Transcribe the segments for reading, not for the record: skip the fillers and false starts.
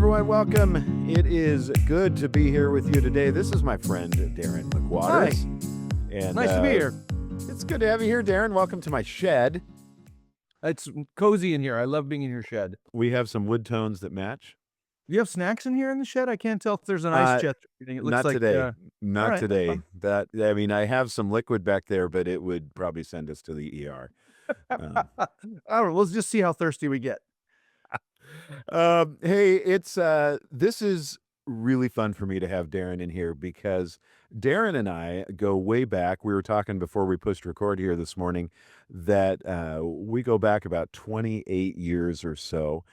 everyone. Welcome. It is good to be here with you today. This is my friend, Darin McWatters. Hi. And, Nice to be here. It's good to have you here, Darin. Welcome to my shed. It's cozy in here. I love being in your shed. We have some wood tones that match. Do you have snacks in here in the shed? I can't tell if there's an ice chest. It looks Not like today. Not right, today. I have some liquid back there, but it would probably send us to the ER. I don't know. Let's just see how thirsty we get. Hey, this is really fun for me to have Darin in here because Darin and I go way back. We were talking before we pushed record here this morning that we go back about 28 years or so.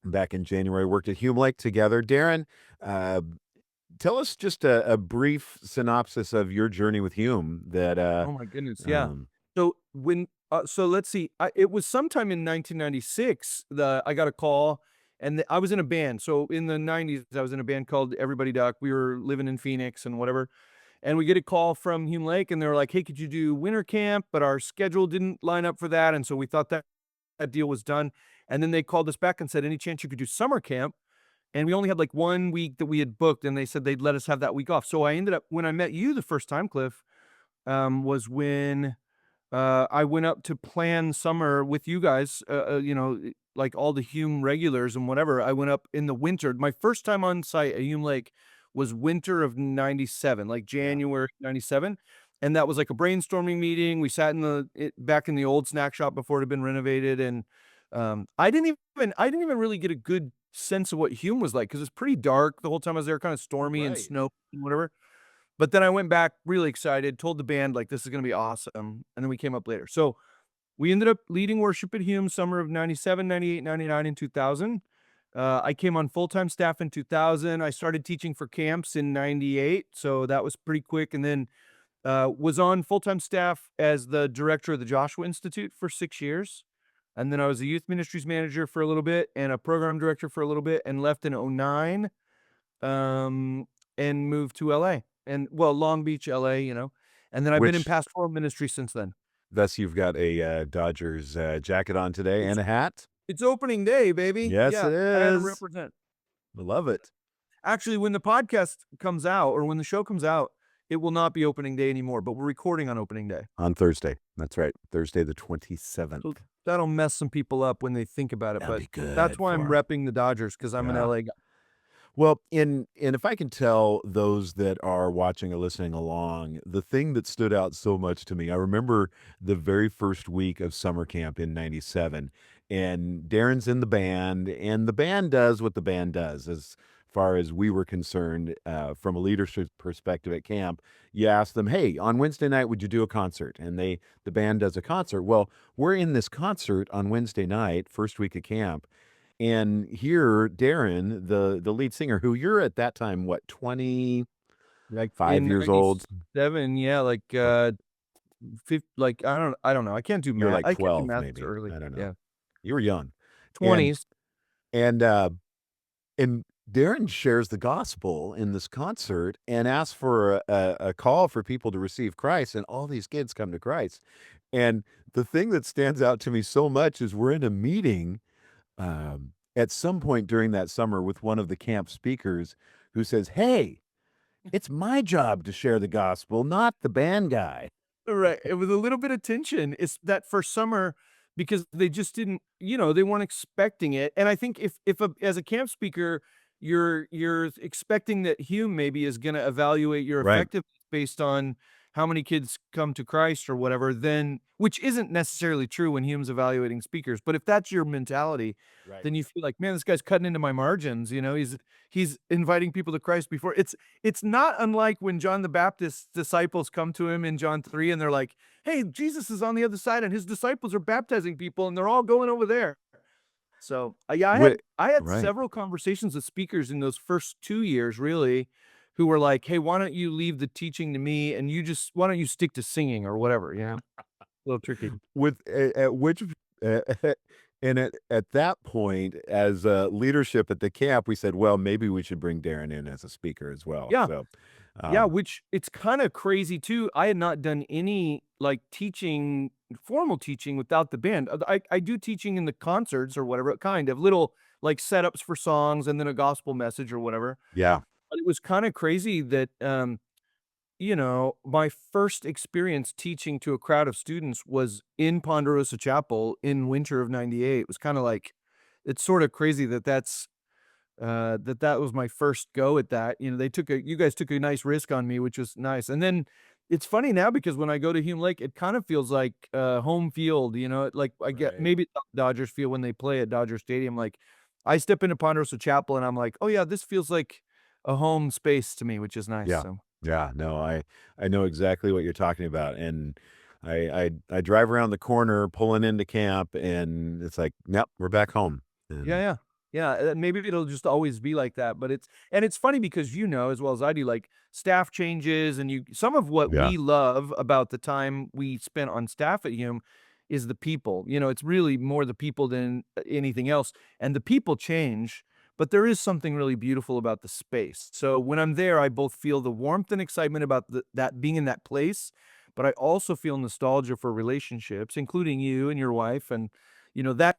Back in January, worked at Hume Lake together. Darin, tell us just a brief synopsis of your journey with Hume. Oh my goodness, yeah. So let's see. It was sometime in 1996 that I got a call, and I was in a band. So in the 90s, I was in a band called Everybody Duck. We were living in Phoenix and whatever. And we get a call from Hume Lake, and they're like, "Hey, could you do winter camp?" But our schedule didn't line up for that, and so we thought that deal was done. And then they called us back and said, "Any chance you could do summer camp?" And we only had like 1 week that we had booked, and they said they'd let us have that week off. So I ended up, when I met you the first time, Cliff, was when I went up to plan summer with you guys, like all the Hume regulars and whatever. I went up in the winter. My first time on site at Hume Lake was winter of 97, like January 97. And that was like a brainstorming meeting. We sat back in the old snack shop before it had been renovated. And I didn't even really get a good sense of what Hume was like, because it's pretty dark the whole time I was there, kind of stormy and snow and whatever. But then I went back really excited, told the band, like, this is going to be awesome. And then we came up later. So we ended up leading worship at Hume summer of 97, 98, 99, and 2000. I came on full-time staff in 2000. I started teaching for camps in 98. So that was pretty quick. And then was on full-time staff as the director of the Joshua Institute for 6 years. And then I was a youth ministries manager for a little bit and a program director for a little bit, and left in 09 and moved to LA. And Long Beach, LA, and then I've been in pastoral ministry since then. Thus, you've got a Dodgers jacket on today and a hat. It's opening day, baby. Yes, it is. I had to represent. I love it. Actually, when the podcast comes out, or when the show comes out, it will not be opening day anymore, but we're recording on opening day. On Thursday. That's right. Thursday the 27th. So that'll mess some people up when they think about it. That'd be good. That's why I'm repping the Dodgers, because I'm an LA guy. Well, and if I can tell those that are watching or listening along, the thing that stood out so much to me, I remember the very first week of summer camp in 97, and Darin's in the band, and the band does what the band does as far as we were concerned from a leadership perspective at camp. You ask them, hey, on Wednesday night, would you do a concert? And the band does a concert. Well, we're in this concert on Wednesday night, first week of camp. And here, Darin, the lead singer, who you're at that time, what, 25 years old? 7, yeah, like 50, like I don't know. I can't do math. You're like 12, math maybe. early. I don't know. Yeah, You were young. 20s. And Darin shares the gospel in this concert and asks for a call for people to receive Christ, and all these kids come to Christ. And the thing that stands out to me so much is we're in a meeting at some point during that summer with one of the camp speakers who says, hey, it's my job to share the gospel, not the band guy. Right. It was a little bit of tension. It's that first summer, because they just didn't, they weren't expecting it. And I think as a camp speaker, you're expecting that Hume maybe is going to evaluate your effectiveness based on how many kids come to Christ or whatever, then, which isn't necessarily true when Hume's evaluating speakers. But if that's your mentality, then you feel like, man, this guy's cutting into my margins. He's inviting people to Christ before. It's not unlike when John the Baptist's disciples come to him in John 3, and they're like, hey, Jesus is on the other side, and his disciples are baptizing people, and they're all going over there. So I had several conversations with speakers in those first 2 years, really, who were like, hey, why don't you leave the teaching to me, and why don't you stick to singing or whatever, A little tricky. At that point, as leadership at the camp, we said, well, maybe we should bring Darin in as a speaker as well. Yeah. So, Which it's kind of crazy too. I had not done any like formal teaching without the band. I do teaching in the concerts or whatever, kind of little like setups for songs and then a gospel message or whatever. Yeah. But it was kinda crazy that, my first experience teaching to a crowd of students was in Ponderosa Chapel in winter of '98. It was kinda like it's sorta crazy that that was my first go at that. You guys took a nice risk on me, which was nice. And then it's funny now because when I go to Hume Lake, it kind of feels like home field. Like I get Right. maybe it's how the Dodgers feel when they play at Dodger Stadium. Like I step into Ponderosa Chapel and I'm like, oh yeah, this feels like a home space to me, which is nice. Yeah. So Yeah, no, I know exactly what you're talking about, and I drive around the corner pulling into camp, and it's like, "Yep, we're back home." yeah, And yeah. Yeah, maybe it'll just always be like that, but it's funny because you know as well as I do, like, staff changes and some of what yeah. we love about the time we spent on staff at Hume is the people. It's really more the people than anything else, and the people change, but there is something really beautiful about the space. So when I'm there, I both feel the warmth and excitement about that being in that place, but I also feel nostalgia for relationships, including you and your wife, and, that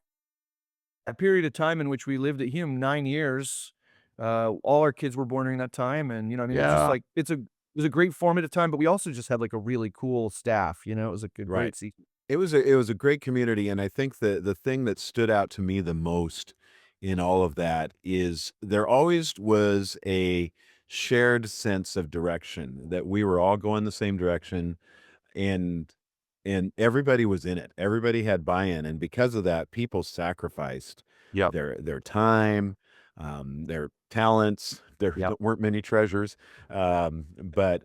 a period of time in which we lived at Hume 9 years, all our kids were born during that time, and, it was just Yeah. like it was a great formative time, but we also just had, like, a really cool staff, it was, like, a Right. great season. It was a great community, and I think the thing that stood out to me the most in all of that is there always was a shared sense of direction, that we were all going the same direction, and everybody was in it. Everybody had buy-in, and because of that, people sacrificed Yep, their time, their talents. There yep. weren't many treasures, but,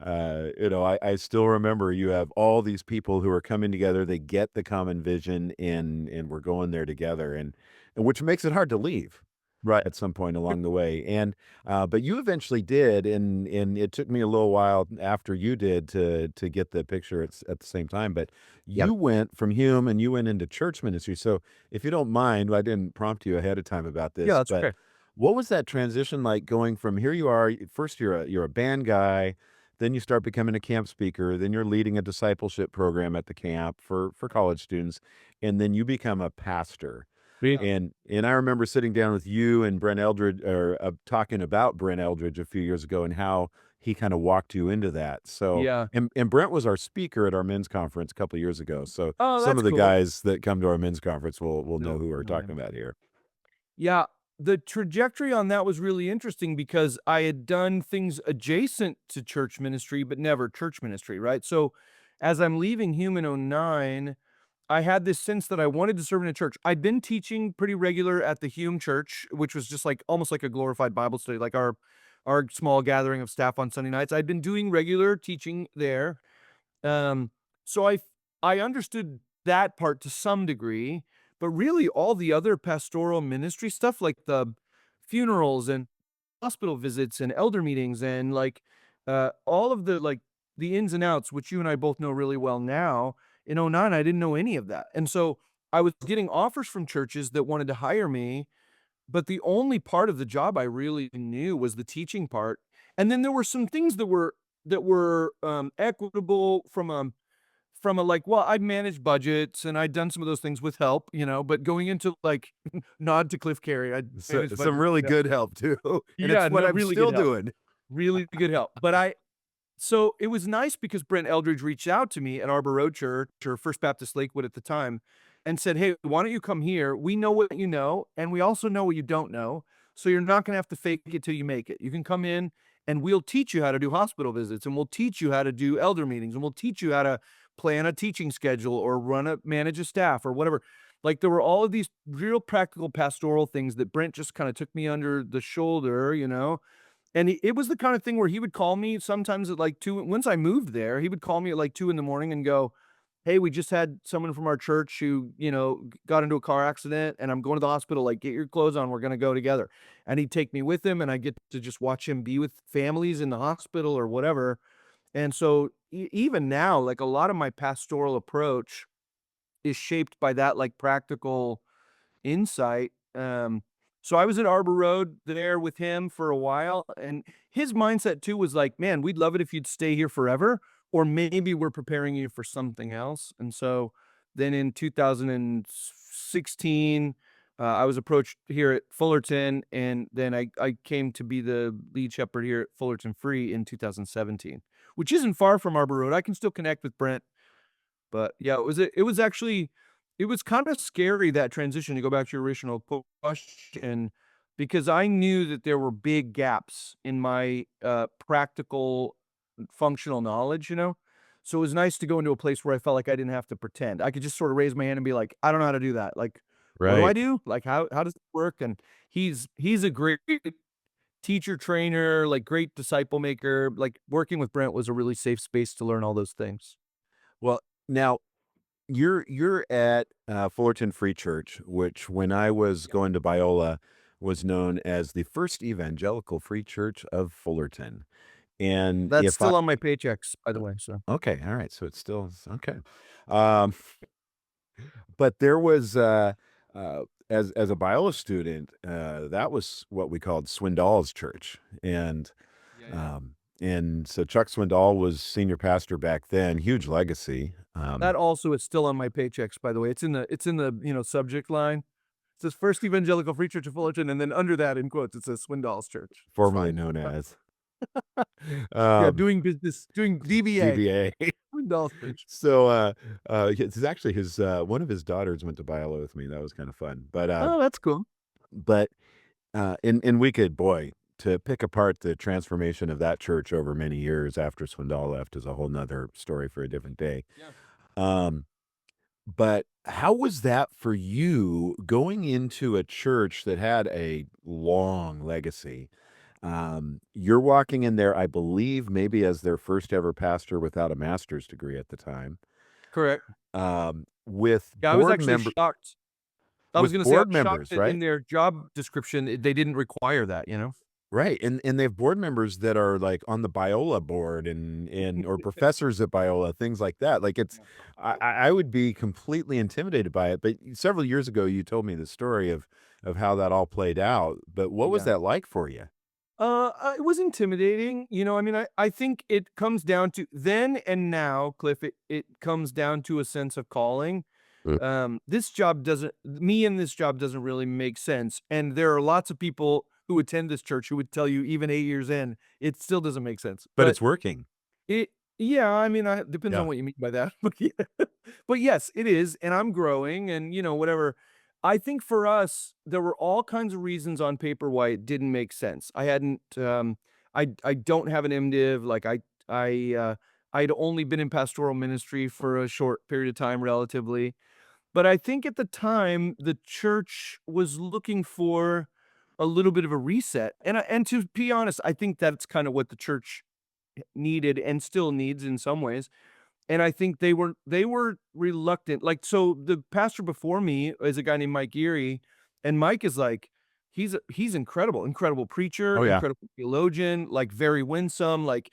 I still remember you have all these people who are coming together, they get the common vision, and we're going there together, and which makes it hard to leave Right. at some point along the way, and, but you eventually did, and it took me a little while after you did to get the picture at the same time, but Yep. you went from Hume and you went into church ministry, so if you don't mind, I didn't prompt you ahead of time about Yeah, this, that's but okay. what was that transition like going from here you are, first you're a band guy, then you start becoming a camp speaker, then you're leading a discipleship program at the camp for college students, and then you become a pastor. Yeah. And I remember sitting down with you and Brent Eldridge or, talking about Brent Eldridge a few years ago and how he kinda walked you into that. So Yeah. and Brent was our speaker at our men's conference a couple years ago. So Oh, some that's of the cool. guys that come to our men's conference will know No, who we're no, talking about here. yeah, the trajectory on that was really interesting because I had done things adjacent to church ministry, but never church ministry, right? So, as I'm leaving Hume in '09, I had this sense that I wanted to serve in a church. I'd been teaching pretty regular at the Hume Church, which was just like almost like a glorified Bible study, like our small gathering of staff on Sunday nights. I'd been doing regular teaching there. Um, so I understood that part to some degree, but really all the other pastoral ministry stuff, like the funerals and hospital visits and elder meetings and like all of the ins and outs, which you and I both know really well now. In '09, I didn't know any of that. And so I was getting offers from churches that wanted to hire me, but the only part of the job I really knew was the teaching part. And then there were some things that were equitable from a like, well, I'd managed budgets and I'd done some of those things with help, but going into like nod to Cliff Carey, I'd So managed some budgets. really Yeah. good help too, and Yeah, it's what no, I'm really good still help. doing. Really good help. So it was nice because Brent Eldridge reached out to me at Arbor Road Church or First Baptist Lakewood at the time and said, "Hey, why don't you come here? We know what you know, and we also know what you don't know. So you're not going to have to fake it till you make it. You can come in and we'll teach you how to do hospital visits and we'll teach you how to do elder meetings and we'll teach you how to plan a teaching schedule or manage a staff or whatever." Like there were all of these real practical pastoral things that Brent just kind of took me under the shoulder. And it was the kind of thing where he would call me sometimes at like 2 once I moved there, he would call me at like 2 in the morning and go, "Hey, we just had someone from our church who, got into a car accident and I'm going to the hospital, like, get your clothes on, we're gonna go together." And he'd take me with him and I get to just watch him be with families in the hospital or whatever. And so even now, like a lot of my pastoral approach is shaped by that like practical insight. So I was at Arbor Road there with him for a while, and his mindset too was like, "Man, we'd love it if you'd stay here forever, or maybe we're preparing you for something else." And so then in 2016, I was approached here at Fullerton, and then I came to be the lead shepherd here at Fullerton Free in 2017, which isn't far from Arbor Road. I can still connect with Brent, but yeah, it was actually it was kinda scary, that transition, to go back to your original question, because I knew that there were big gaps in my, practical, functional knowledge, you know? So it was nice to go into a place where I felt like I didn't have to pretend. I could just sort of raise my hand and be like, "I don't know how to do that." Like, "What do I Right. do? Like, how does it work?" And he's a great teacher trainer, like, great disciple maker. Like, working with Brent was a really safe space to learn all those things. Well, now you're at, Fullerton Free Church, which when I was Yeah. going to Biola was known as the First Evangelical Free Church of Fullerton, and That's if I still on my paychecks, by the way, so okay, alright, so it's still okay. Um, but there was, as a Biola student, that was what we called Swindoll's church, yeah, yeah. and so Chuck Swindoll was senior pastor back then, huge legacy, That also is still on my paychecks, by the way. It's in the, subject line. It says First Evangelical Free Church of Fullerton, and then under that, in quotes, it says Swindoll's Church. It's formerly fine. known as, Yeah, um, doing business, doing DBA, DBA. Swindoll's Church. So, it's actually one of his daughters went to Biola with me, that was kinda fun, Oh, that's cool. but, and we could boy, to pick apart the transformation of that church over many years after Swindoll left is a whole 'nother story for a different day. Yeah. Um, but how was that for you going into a church that had a long legacy? You're walking in there, I believe, maybe as their first ever pastor without a master's degree at the time, Correct. with Yeah, I was actually shocked. I was with gonna say I was board shocked members, that in right? their job description, they didn't require that, you know? Right, and they have board members that are, like, on the Biola board and or professors at Biola, things like that, like, it's Yeah. I would be completely intimidated by it, but several years ago, you told me the story of how that all played out, but what was Yeah. that like for you? It was intimidating, I mean, I think it comes down to then and now, Cliff, it comes down to a sense of calling. Mm. This job doesn't me and this job doesn't really make sense, and there are lots of people who attend this church who would tell you even 8 years in, it still doesn't make sense, But but it's working. it yeah, I mean, depends on Yeah. what you mean by that, but yeah. But yes, it is, and I'm growing and, whatever. I think for us, there were all kinds of reasons on paper why it didn't make sense. I hadn't, I don't have an MDiv, like, I'd only been in pastoral ministry for a short period of time relatively, but I think at the time, the church was looking for a little bit of a reset, and to be honest, I think that's kinda what the church needed and still needs in some ways. And I think they were reluctant. Like, so the pastor before me is a guy named Mike Erie, and Mike is like, he's incredible, incredible preacher, Oh, yeah. incredible theologian, like very winsome. Like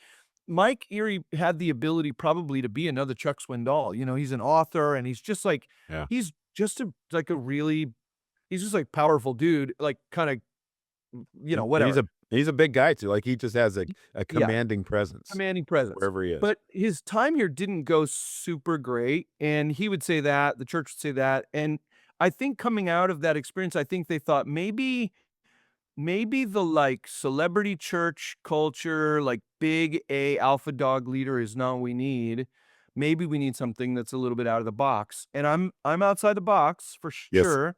Mike Erie had the ability probably to be another Chuck Swindoll. He's an author and Yeah. he's just a really he's just like powerful dude, like kind of And whatever. he's a big guy too, like, he just has a Yeah. commanding presence Commanding presence. wherever he is. But his time here didn't go super great, and he would say that, the church would say that, and I think coming out of that experience, I think they thought maybe the, like, celebrity church culture, like, big A alpha dog leader is not what we need. Maybe we need something that's a little bit out of the box, and I'm outside the box for Yes. sure.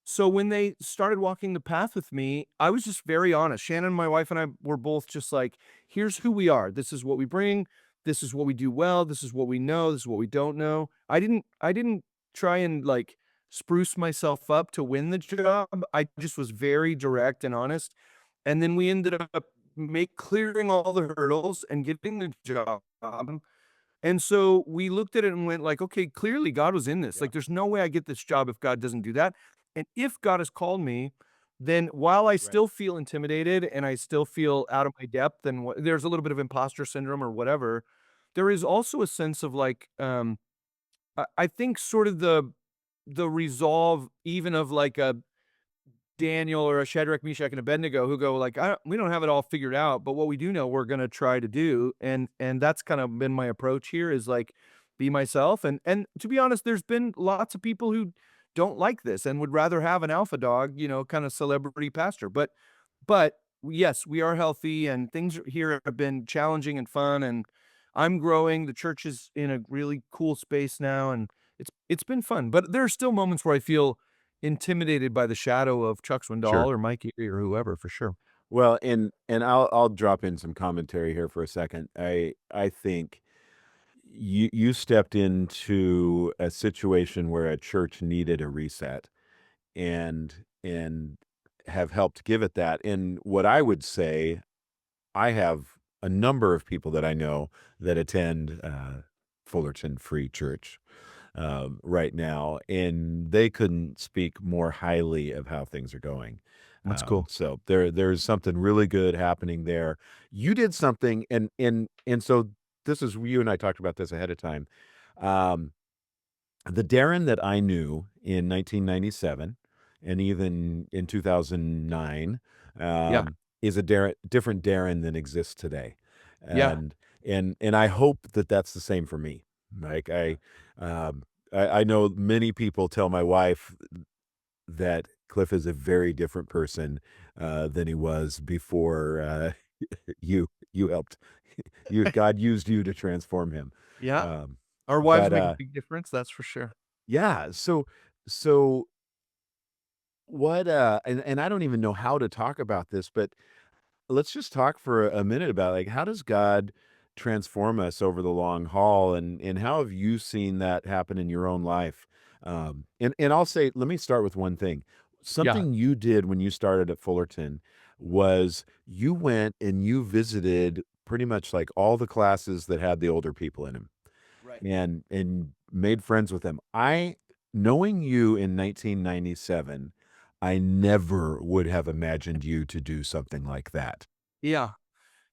So when they started walking the path with me, I was just very honest. Shannon, my wife, and I were both just like, here's who we are. This is what we bring. This is what we do well. This is what we know. This is what we don't know. I didn't try and like spruce myself up to win the job. I just was very direct and honest. And then we ended up make clearing all the hurdles and getting the job. And so we looked at it and went like, "Okay, clearly God was in this. Yeah. Like, there's no way I get this job if God doesn't do that." And if God has called me, then while I Right. still feel intimidated and I still feel out of my depth and there's a little bit of imposter syndrome or whatever, there is also a sense of like, I think sort of the resolve even of like a Daniel or a Shadrach, Meshach, and Abednego who go like, we don't have it all figured out, but what we do know we're gonna try to do, and that's kind of been my approach here is like, be myself, and to be honest, there's been lots of people who don't like this and would rather have an alpha dog, kind of celebrity pastor. But yes, we are healthy and here have been challenging and fun and I'm growing. The church is in a really cool space now and it's been fun. But there are still moments where I feel intimidated by the shadow of Chuck Swindoll Sure. or Mike Erie or whoever for sure. Well, and I'll drop in some commentary here for a second. I think you stepped into a situation where a church needed a reset and have helped give it that. And what I would say, I have a number of people that I know that attend Fullerton Free Church right now, and they couldn't speak more highly of how things are going. That's cool. So there's something really good happening there. You did something, and so this is you and I talked about this ahead of time. Um, the Darin that I knew in 1997 and even in 2009, Yeah. is a different Darin than exists today, Yeah. and and I hope that that's the same for me. Like um, I know many people tell my wife that Cliff is a very different person than he was before you helped God used you to transform him. Yeah. Um, Our wives but make a big difference, that's for sure. yeah, so what, and I don't even know how to talk about this, but let's just talk for a minute about, like, how does God transform us over the long haul, and how have you seen that happen in your own life? And I'll say let me start with one thing. Yeah. Something you did when you started at Fullerton was you went and you visited pretty much, like, all the classes that had the older people in 'em Right. and made friends with them. I knowing you in 1997, I never would have imagined you to do something like that. Yeah.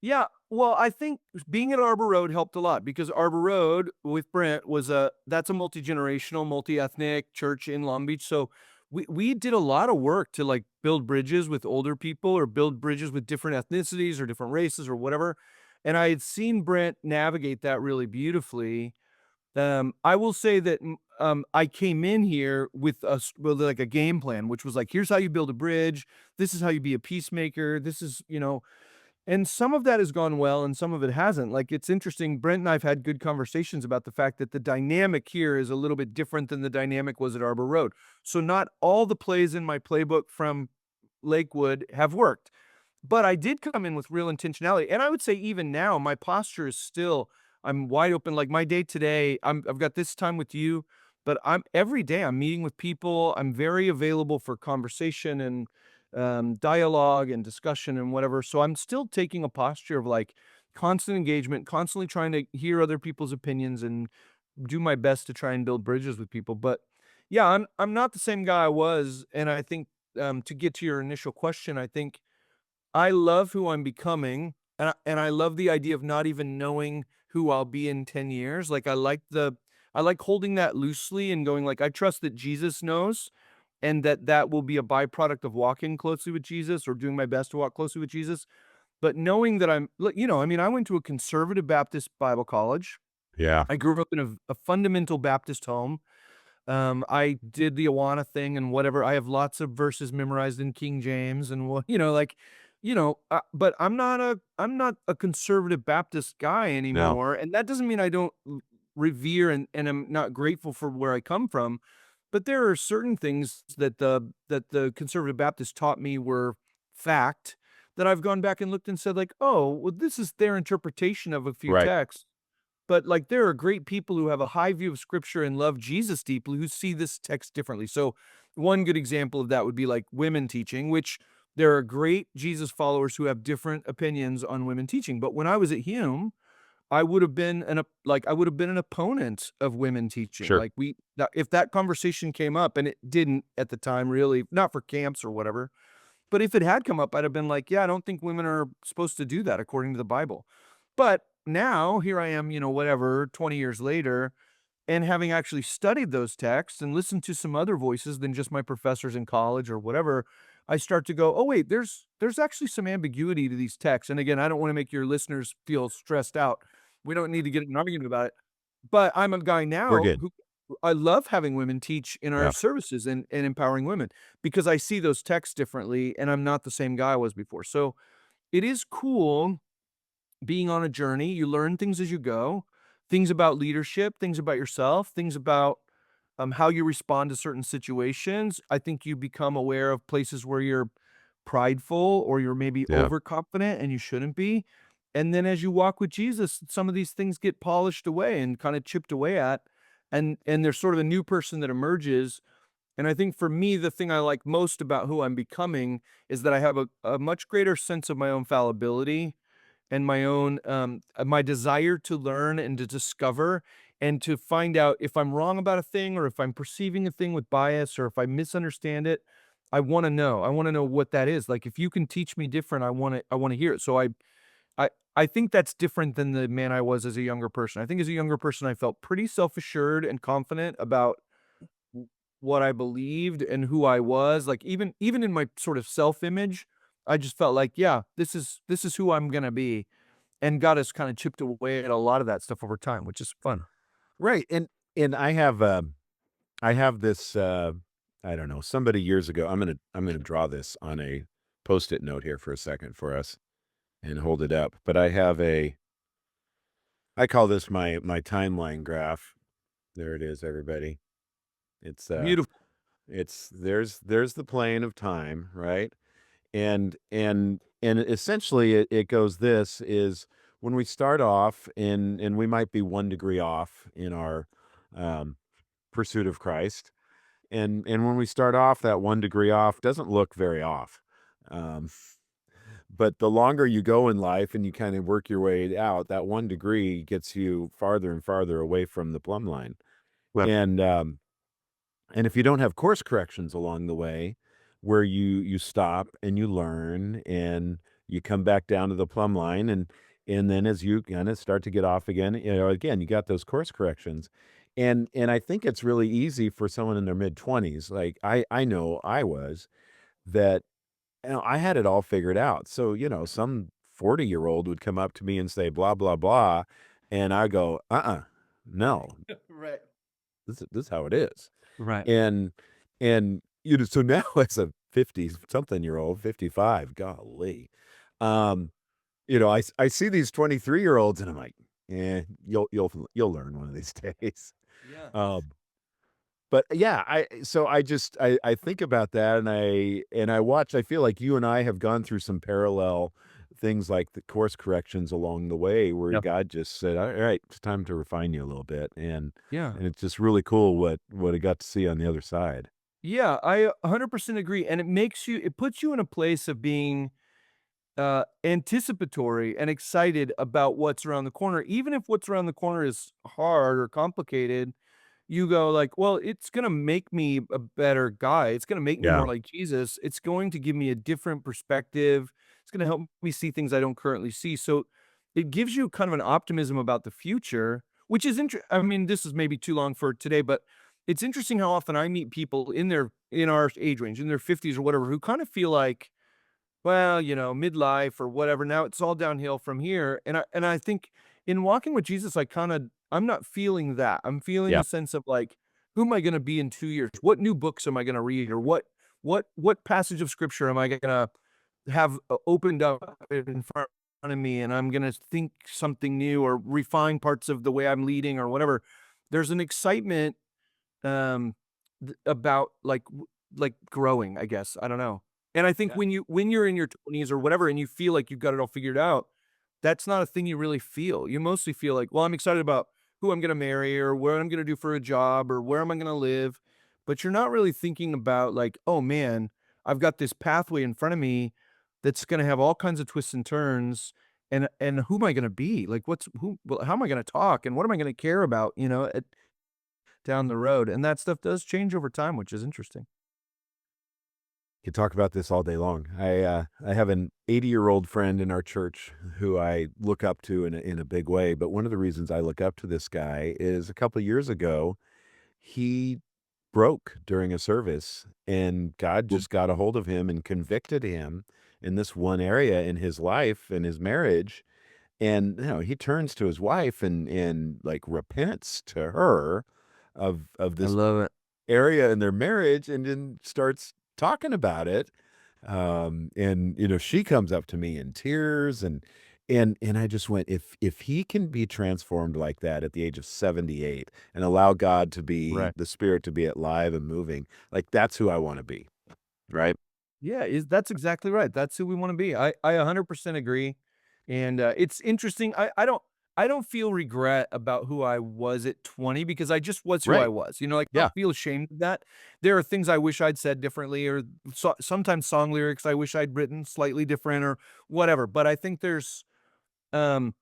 Yeah, well, I think being at Arbor Road helped a lot because Arbor Road with Brent was that's a multi-generational, multi-ethnic church in Long Beach, so we did a lot of work to, like, build bridges with older people or build bridges with different ethnicities or different races or whatever, and I had seen Brent navigate that really beautifully. I will say that, I came in here with, like, a game plan, which was like, "Here's how you build a bridge. This is how you be a peacemaker. This is," and some of that has gone well and some of it hasn't. Like, it's interesting, Brent and I have had good conversations about the fact that the dynamic here is a little bit different than the dynamic was at Arbor Road. So not all the plays in my playbook from Lakewood have worked. But I did come in with real intentionality, and I would say even now, my posture is still I'm wide open, like, my day today, I've got this time with you, but I'm every day I'm meeting with people, I'm very available for conversation and, dialogue and discussion and whatever, so I'm still taking a posture of, like, constant engagement, constantly trying to hear other people's opinions and do my best to try and build bridges with people, but, yeah, I'm not the same guy I was, and I think, to get to your initial question, I think I love who I'm becoming, and I love the idea of not even knowing who I'll be in 10 years, like, I like holding that loosely and going like, I trust that Jesus knows, and that will be a byproduct of walking closely with Jesus or doing my best to walk closely with Jesus, but knowing that I mean, I went to a conservative Baptist Bible college. Yeah. I grew up in a fundamental Baptist home. I did the Awana thing and whatever. I have lots of verses memorized in King James and what like, but I'm not a conservative Baptist guy No. anymore, and that doesn't mean I don't revere and I'm not grateful for where I come from. But there are certain things that the conservative Baptists taught me were fact that I've gone back and looked and said like, oh, well, this is their interpretation of a few Right. texts. But, like, there are great people who have a high view of scripture and love Jesus deeply who see this text differently. So, one good example of that would be, like, women teaching, which there are great Jesus followers who have different opinions on women teaching. But when I was at Hume, I would have been I would have been an opponent of women teaching. Sure. Like, if that conversation came up, and it didn't at the time really, not for camps or whatever, but if it had come up, I'd have been like, "Yeah, I don't think women are supposed to do that according to the Bible." But now, here I am, whatever, 20 years later, and having actually studied those texts and listened to some other voices than just my professors in college or whatever, I start to go, "Oh, wait, there's actually some ambiguity to these texts." And again, I don't wanna make your listeners feel stressed out. We don't need to get in an argument about it. But I'm a guy We're now good. I love having women teach in our Yeah, services and empowering women because I see those texts differently, and I'm not the same guy I was before. So, it is cool being on a journey. You learn things as you go, things about leadership, things about yourself, things about how you respond to certain situations. I think you become aware of places where you're prideful or you're maybe yeah, overconfident and you shouldn't be. And then as you walk with Jesus, some of these things get polished away and kind of chipped away at. And there's sort of a new person that emerges. And I think for me, the thing I like most about who I'm becoming is that I have a much greater sense of my own fallibility and my own my desire to learn and to discover and to find out if I'm wrong about a thing or if I'm perceiving a thing with bias or if I misunderstand it. I want to know. I want to know what that is. Like if you can teach me different, I want to hear it. So I think that's different than the man I was as a younger person. I think as a younger person I felt pretty self-assured and confident about what I believed and who I was. Like even in my sort of self-image, I just felt like, yeah, this is who I'm gonna be. And God has kinda chipped away at a lot of that stuff over time, which is fun. right, and I have this, I don't know, somebody years ago I'm gonna draw this on a Post-it note here for a second for us and hold it up, but I call this my timeline graph. There it is, everybody. It's, Beautiful. there's the plane of time, right? And essentially it goes this is when we start off and we might be 1 degree off in our, um, pursuit of Christ, and when we start off, that 1 degree off doesn't look very off. Um, but the longer you go in life and you kinda work your way out, that 1 degree gets you farther and farther away from the plumb line. Right. And, and if you don't have course corrections along the way, where you stop and you learn and you come back down to the plumb line, and then as you kinda start to get off again, again, you got those course corrections. And I think it's really easy for someone in their mid-20s, like I know I was, that, I had it all figured out. So, some 40-year-old would come up to me and say, "Blah, blah, blah," and I go, no, Right. this is how it is." Right. And so now as a 50 something year old, 55, golly, um, I see these 23-year-olds and I'm like, "Eh, you'll learn one of these days." Yeah. Um, but yeah, I just I think about that and I watch I feel like you and I have gone through some parallel things like the course corrections along the way where Yeah. God just said, "All right, it's time to refine you a little bit." Yeah. And it's just really cool what I got to see on the other side. Yeah, I 100% agree, and it puts you in a place of being, anticipatory and excited about what's around the corner, even if what's around the corner is hard or complicated. You go like, "Well, it's gonna make me a better guy. It's gonna make me Yeah. more like Jesus. It's going to give me a different perspective. It's gonna help me see things I don't currently see." So, it gives you kind of an optimism about the future, which is I mean, this is maybe too long for today, but it's interesting how often I meet people in our age range, in their 50s or whatever, who kind of feel like, well, midlife or whatever, now it's all downhill from here, and I think in walking with Jesus, I'm not feeling that. I'm feeling Yeah. a sense of, like, who am I gonna be in 2 years? What new books am I gonna read? Or what passage of scripture am I gonna have, opened up in front of me, and I'm gonna think something new or refine parts of the way I'm leading or whatever. There's an excitement um, about, like, growing, I guess, I don't know. And I think Yeah. when you're in your 20s or whatever and you feel like you've got it all figured out, that's not a thing you really feel. You mostly feel like, "Well, I'm excited about who I'm gonna marry or what I'm gonna do for a job or where am I gonna live," but you're not really thinking about, like, "Oh, man, I've got this pathway in front of me that's gonna have all kinds of twists and turns, and who am I gonna be? Like, how am I gonna talk, and what am I gonna care about," down the road, and that stuff does change over time, which is interesting. Could talk about this all day long. I have an 80-year-old friend in our church who I look up to in a big way, but one of the reasons I look up to this guy is a couple of years ago, he broke during a service, and God Cool. just got a hold of him and convicted him in this one area in his life and his marriage, and, he turns to his wife and, like, repents to her, of I this love it. area in their marriage and then starts talking about it. And she comes up to me in tears and I just went, if he can be transformed like that at the age of 78 and allow God to be Right. the spirit to be alive and moving, like that's who I want to be. Right. Yeah, is that's exactly right. That's who we wanna be. I 100% agree, and, it's interesting. I don't feel regret about who I was at 20 because I just was who I Right. was, I Yeah. don't feel ashamed of that. There are things I wish I'd said differently or sometimes song lyrics I wish I'd written slightly different or whatever, but I think um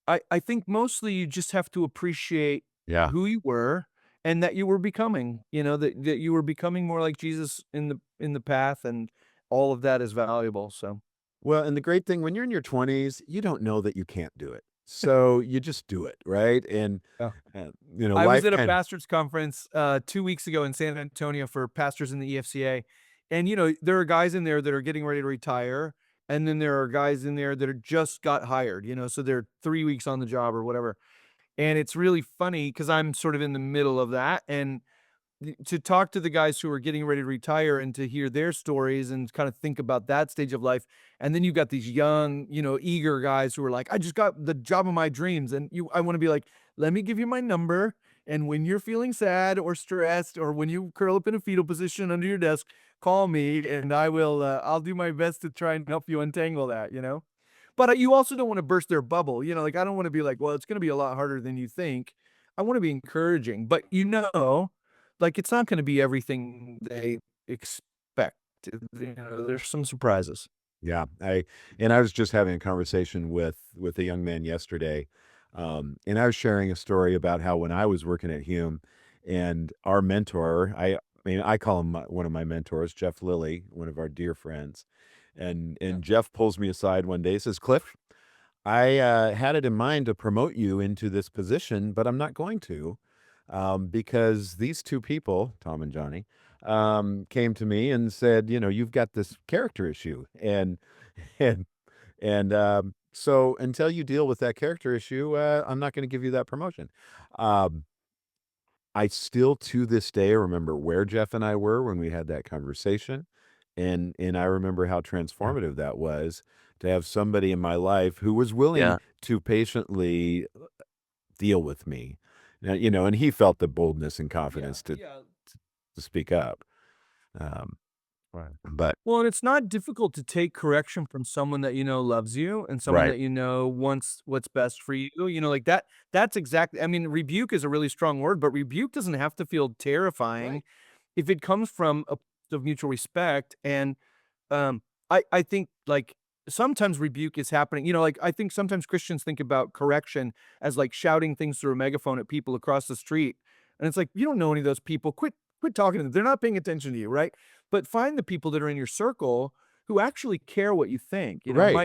I think mostly you just have to appreciate Yeah. who you were and that you were becoming, that you were becoming more like Jesus in the path, and all of that is valuable, so Well, and the great thing when you're in your 20s, you don't know that you can't do it. So you just do it, right? And yeah. uh, I was life at a kind of pastors conference, 2 weeks ago in San Antonio for pastors in the EFCA, and, there are guys in there that are getting ready to retire, and then there are guys in there that are just got hired, so they're 3 weeks on the job or whatever, and it's really funny because 'cause I'm sort of in the middle of that, and to talk to the guys who are getting ready to retire and to hear their stories and kind of think about that stage of life. And then you got these young, eager guys who are like, I just got the job of my dreams. And I want to be like, let me give you my number. And when you're feeling sad or stressed, or when you curl up in a fetal position under your desk, call me and I'll do my best to try and help you untangle that. But you also don't want to burst their bubble. Like I don't want to be like, well, it's going to be a lot harder than you think. I want to be encouraging, but like, it's not gonna be everything they expect. There's some surprises. yeah. I was just having a conversation with a young man yesterday, and I was sharing a story about how when I was working at Hume, and our mentor, I call him one of my mentors, Jeff Lilly, one of our dear friends, Yeah. and Jeff pulls me aside one day, says, "Cliff, I had it in mind to promote you into this position, but I'm not going to, because these two people, Tom and Johnny, came to me and said, you've got this character issue, and and so until you deal with that character issue, I'm not going to give you that promotion." Um, I still to this day remember where Jeff and I were when we had that conversation, and I remember how Yeah. transformative that was to have somebody in my life who was willing Yeah. to patiently deal with me. Now, and he felt the boldness and Yeah, confidence to yeah. speak up. Um, Right. but Well, and it's not difficult to take correction from someone that loves you and someone right, that wants what's best for you, like that's exactly. I mean, rebuke is a really strong word, but rebuke doesn't have to feel terrifying right, if it comes from a place of mutual respect. And I think, like, sometimes rebuke is happening, like, I think sometimes Christians think about correction as, like, shouting things through a megaphone at people across the street, and it's like, you don't know any of those people, quit talking to them, they're not paying attention to you, right? But find the people that are in your circle who actually care what you think, right,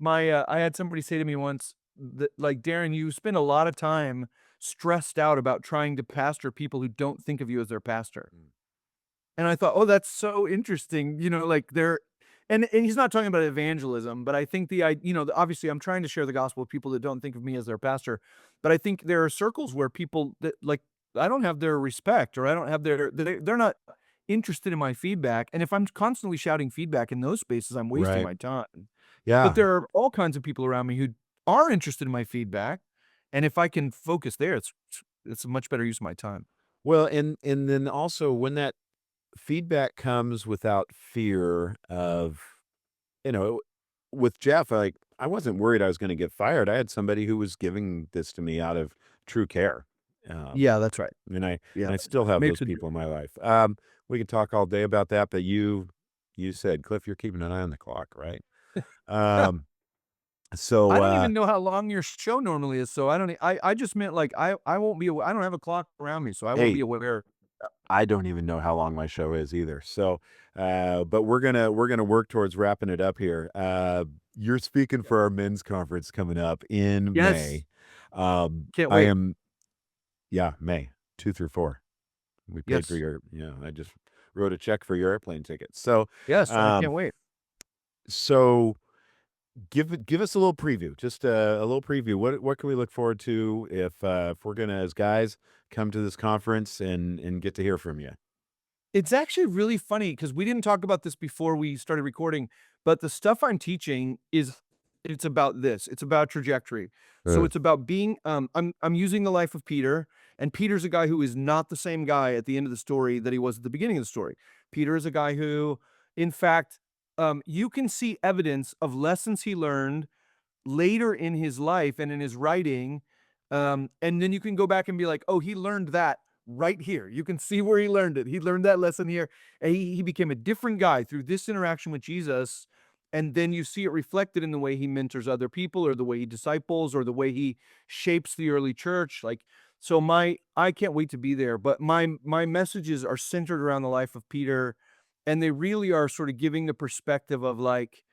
I had somebody say to me once that, like, "Darin, you spend a lot of time stressed out about trying to pastor people who don't think of you as their pastor." mm, And I thought, "Oh, that's so interesting," like, they're and he's not talking about evangelism, but I think obviously, I'm trying to share the gospel with people that don't think of me as their pastor, but I think there are circles where people that, like, I don't have their respect, or I don't have they're not interested in my feedback, and if I'm constantly shouting feedback in those spaces, I'm wasting right, my time. But yeah. there are all kinds of people around me who are interested in my feedback, and if I can focus there, it's a much better use of my time. Well, and then also when that feedback comes without fear of, you know, with Jeff, I wasn't worried I was gonna get fired. I had somebody who was giving this to me out of true care. Um, Yeah, that's right. Yeah, and I that's still right. have Makes those a difference. people in my life. We could talk all day about that, but you said, "Cliff, you're keeping an eye on the clock, right?" Um, so, I don't even know how long your show normally is, so I don't I just meant, like, I won't be awa I don't have a clock around me, so I won't be hey, aware. I don't even know how long my show is either. So, but we're gonna work towards wrapping it up here. You're speaking Yeah. for our men's conference coming up in Yes, May. can't I wait. am Yeah, May 2 through 4. We paid for Yes. your I just wrote a check for your airplane ticket. So, Yes, I can't um, wait. so Give us a little preview, just a little preview. What can we look forward to if we're gonna, as guys, come to this conference and get to hear from you? It's actually really funny because we didn't talk about this before we started recording, but the stuff I'm teaching is it's about this. It's about trajectory. So Uh, it's about being I'm using the life of Peter, and Peter's a guy who is not the same guy at the end of the story that he was at the beginning of the story. Peter is a guy who, in fact, you can see evidence of lessons he learned later in his life and in his writing, and then you can go back and be like, "Oh, he learned that right here." You can see where he learned it. He learned that lesson here, and he became a different guy through this interaction with Jesus, and then you see it reflected in the way he mentors other people or the way he disciples or the way he shapes the early church, like, so my I can't wait to be there, but my messages are centered around the life of Peter, and they really are sort of giving the perspective of, like,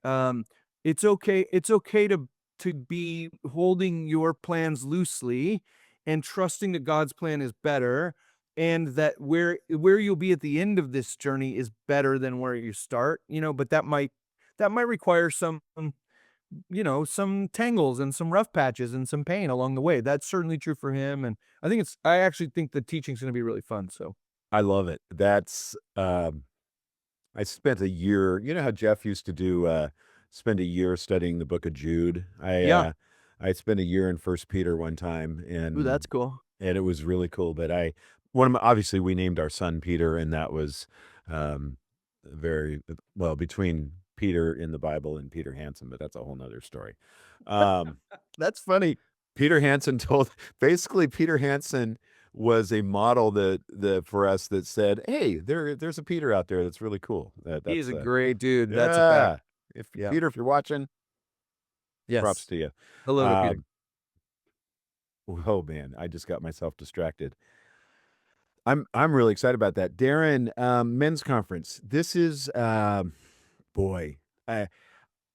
um, it's okay to be holding your plans loosely and trusting that God's plan is better, and that where you'll be at the end of this journey is better than where you start, but that might require some, some tangles and some rough patches and some pain along the way. That's certainly true for him, and I actually think the teaching's gonna be really fun, so I love it. I spent a year, you know how Jeff used to do, spend a year studying the book of Jude? yeah. I spent a year in First Peter one time, Ooh, that's and cool. it was really cool, but one of my obviously, we named our son Peter, and that was, very well, between Peter in the Bible and Peter Hansen, but that's a whole 'nother story. Um That's funny. Peter Hansen told basically, Peter Hansen was a model that for us that said, "Hey, there's a Peter out there that's really cool." He's a great dude, that's a fact. Yeah. If Yeah. Peter, if you're watching, props Yes. to you. Hello to Peter. Um, oh, man, I just got myself distracted. I'm really excited about that. Darin, men's conference. This is, boy, I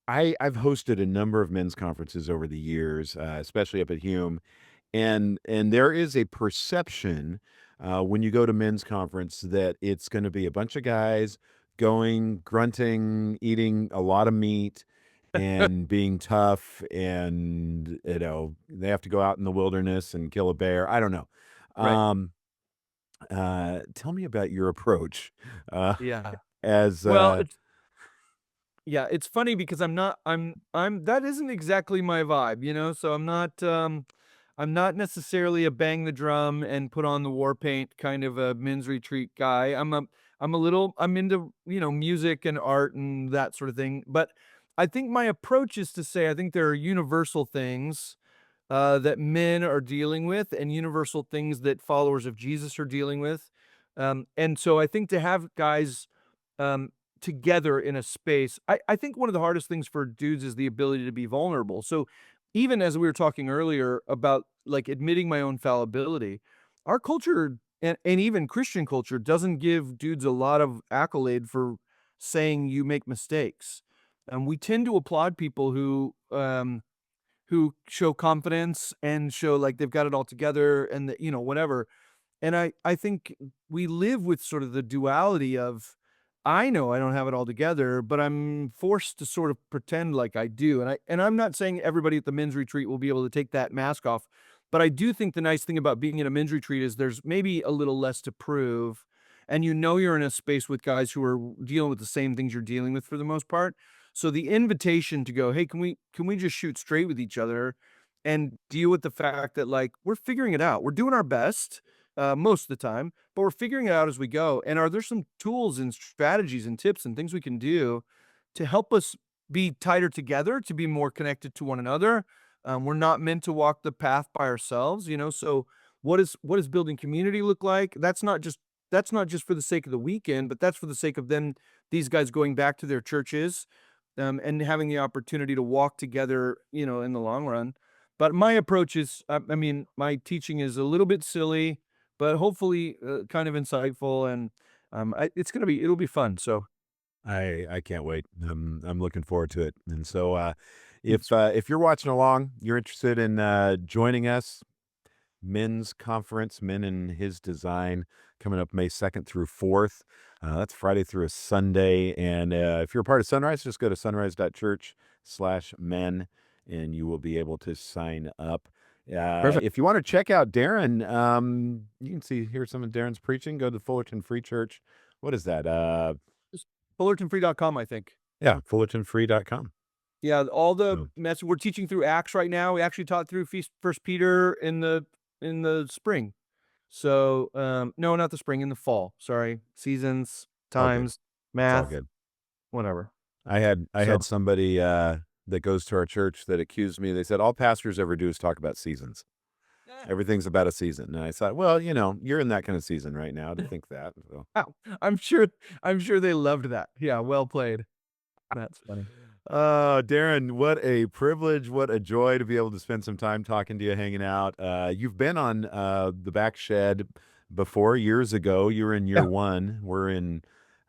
I've hosted a number of men's conferences over the years, especially up at Hume. And there is a perception, when you go to men's conference, that it's gonna be a bunch of guys going, grunting, eating a lot of meat, and being tough, and, they have to go out in the wilderness and kill a bear. I don't know. Right. Um, tell me about your approach, uh, Yeah. as, Well, it's funny because I'm that isn't exactly my vibe, so I'm not necessarily a bang the drum and put on the war paint kind of a men's retreat guy. I'm into, music and art and that sort of thing, but I think my approach is to say I think there are universal things that men are dealing with and universal things that followers of Jesus are dealing with. And so I think to have guys um, together in a space, I think one of the hardest things for dudes is the ability to be vulnerable. So even as we were talking earlier about like admitting my own fallibility, our culture and even Christian culture doesn't give dudes a lot of accolade for saying you make mistakes. We tend to applaud people who show confidence and show like they've got it all together and that, whatever. And I think we live with sort of the duality of I know I don't have it all together, but I'm forced to sort of pretend like I do. And I'm not saying everybody at the men's retreat will be able to take that mask off, but I do think the nice thing about being in a men's retreat is there's maybe a little less to prove. And you're in a space with guys who are dealing with the same things you're dealing with for the most part. So the invitation to go, hey, can we just shoot straight with each other and deal with the fact that like we're figuring it out. We're doing our best most of the time, but we're figuring it out as we go. And are there some tools and strategies and tips and things we can do to help us be tighter together, to be more connected to one another? We're not meant to walk the path by ourselves, So what does building community look like? That's not just for the sake of the weekend, but that's for the sake of then these guys going back to their churches, and having the opportunity to walk together, in the long run. But my approach is, I mean, my teaching is a little bit silly, but hopefully kind of insightful, and it'll be fun. So I can't wait. I'm looking forward to it. And so, it's if you're watching along, you're interested in joining us, men's conference, Men in His Design, coming up May 2nd through 4th. That's Friday through a Sunday. And if you're a part of Sunrise, just go to sunrise.church/men and you will be able to sign up. Perfect. If you want to check out Darin, you can hear some of Darin's preaching. Go to Fullerton Free Church. What is that? Just fullertonfree.com, I think. Yeah, fullertonfree.com. Yeah, all the So, mess we're teaching through Acts right now. We actually taught through First Peter in the spring. So, no, not the spring, in the fall. Sorry. Seasons, all good. times, It's all math, good. whatever. I had So, somebody that goes to our church that accused me. They said all pastors ever do is talk about seasons. Everything's about a season. And I thought, well, you're in that kind of season right now to think that. So. wow. I'm sure they loved that. Yeah, well played. That's funny. Darin, what a privilege, what a joy to be able to spend some time talking to you, hanging out. You've been on the back shed before years ago. You were in year Yeah, one. We're in,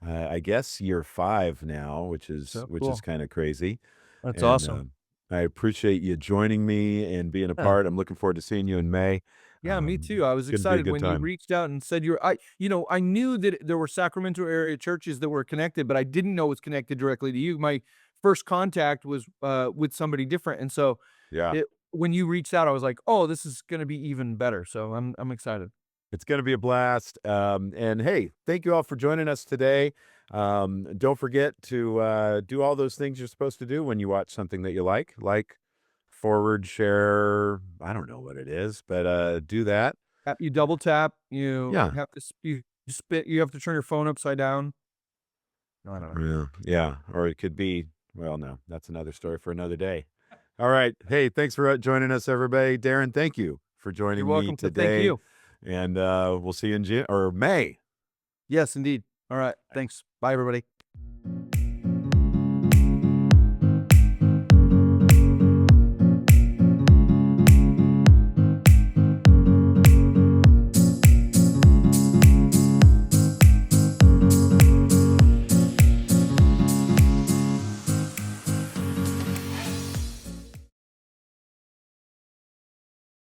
I guess, year five now, which is so which is cool. kind of crazy. That's And awesome. I appreciate you joining me and being a Yeah. part. I'm looking forward to seeing you in May. Yeah, me too. I was Going to be a excited good when you time. reached out and said I knew that there were Sacramento area churches that were connected, but I didn't know it was connected directly to you. My first contact was with somebody different. And so Yeah. when you reached out, I was like, "Oh, this is gonna be even better." So I'm excited. It's going to be a blast. And hey, thank you all for joining us today. Don't forget to do all those things you're supposed to do when you watch something that you like, forward, share. I don't know what it is, but do that. Tap you double tap, you Yeah. have to you spit you have to turn your phone upside down. No, I don't know. Yeah. Yeah. Or it could be, well, no, that's another story for another day. All right. Hey, thanks for joining us, everybody. Darin, thank you for You're joining me welcome to thank today. you. And we'll see you in June or May. Yes, indeed. All right. Thanks. Bye, everybody.